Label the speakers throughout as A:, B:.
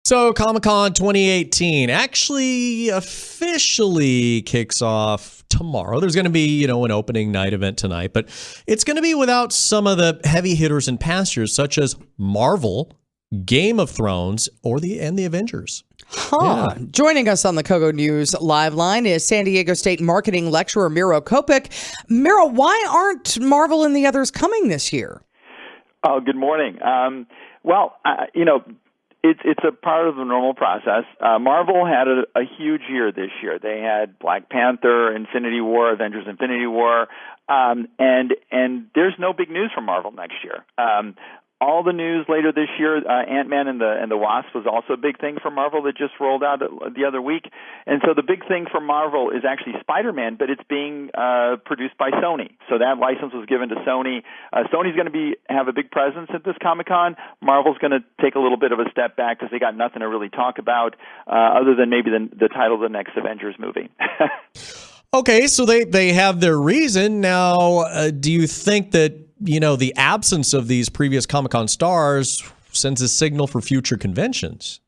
A: So Comic-Con 2018 actually officially kicks off tomorrow. There's going to be, an opening night event tonight, but it's going to be without some of the heavy hitters and pastures such as Marvel, Game of Thrones, and the Avengers.
B: Yeah. Joining us on the KOGO News live line is San Diego State marketing lecturer Miro Copic. Miro, why aren't Marvel and the others coming this year?
C: Oh, good morning. It's a part of the normal process. Marvel had a huge year this year. They had Black Panther, Infinity War, Avengers Infinity War, and there's no big news from Marvel next year. All the news later this year, Ant-Man and the Wasp was also a big thing for Marvel that just rolled out the other week. And so the big thing for Marvel is actually Spider-Man, but it's being produced by Sony. So that license was given to Sony. Sony's going to have a big presence at this Comic-Con. Marvel's going to take a little bit of a step back because they got nothing to really talk about other than maybe the title of the next Avengers movie.
A: Okay, so they have their reason. Now, do you think that the absence of these previous Comic-Con stars sends a signal for future conventions?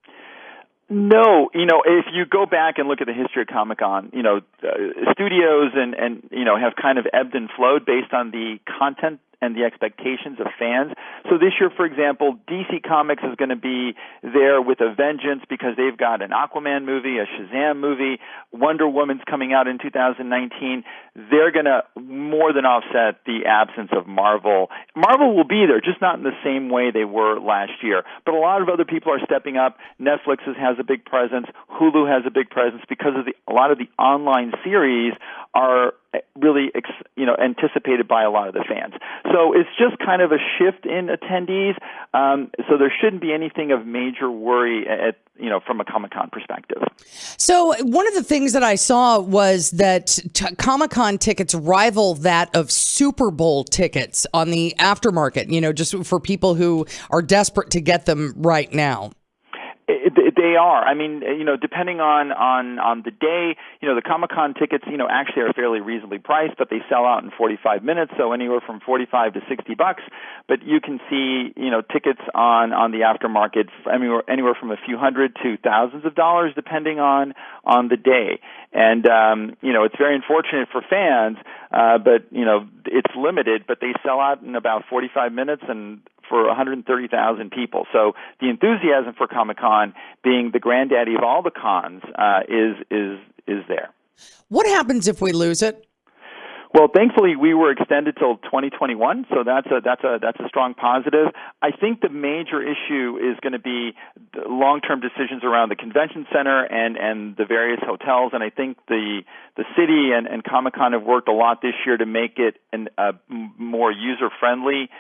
C: No, if you go back and look at the history of Comic-Con, studios and have kind of ebbed and flowed based on the content and the expectations of fans. So this year, for example, DC Comics is going to be there with a vengeance because they've got an Aquaman movie, a Shazam movie, Wonder Woman's coming out in 2019. They're going to more than offset the absence of Marvel. Marvel will be there, just not in the same way they were last year. But a lot of other people are stepping up. Netflix has a big presence. Hulu has a big presence because of a lot of the online series are really anticipated by a lot of the fans. So it's just kind of a shift in attendees. So there shouldn't be anything of major worry from a Comic-Con perspective. So
B: one of the things that I saw was that Comic-Con tickets rival that of Super Bowl tickets on the aftermarket, just for people who are desperate to get them right now.
C: They are. I mean, depending on the day, the Comic-Con tickets, actually are fairly reasonably priced, but they sell out in 45 minutes, so anywhere from $45 to $60. But you can see, tickets on the aftermarket anywhere from a few hundred to thousands of dollars, depending on the day. And it's very unfortunate for fans, but it's limited. But they sell out in about 45 minutes and for 130,000 people. So the enthusiasm for Comic-Con, being the granddaddy of all the cons, is there.
B: What happens if we lose it?
C: Well, thankfully, we were extended till 2021, so that's a strong positive. I think the major issue is going to be the long-term decisions around the convention center and the various hotels, and I think the city and Comic-Con have worked a lot this year to make it a more user-friendly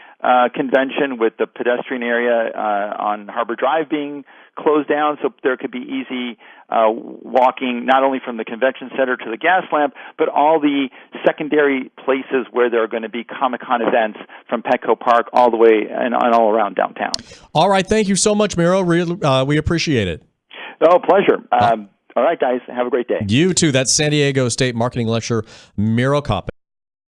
C: convention, with the pedestrian area on Harbor Drive being closed down, so there could be easy walking not only from the convention center to the gas lamp, but all the secondary places where there are going to be Comic-Con events from Petco Park all the way and all around downtown.
A: All right. Thank you so much, Miro. We appreciate it.
C: Oh, pleasure. All right, guys. Have a great day.
A: You too. That's San Diego State marketing lecturer Miro Copic.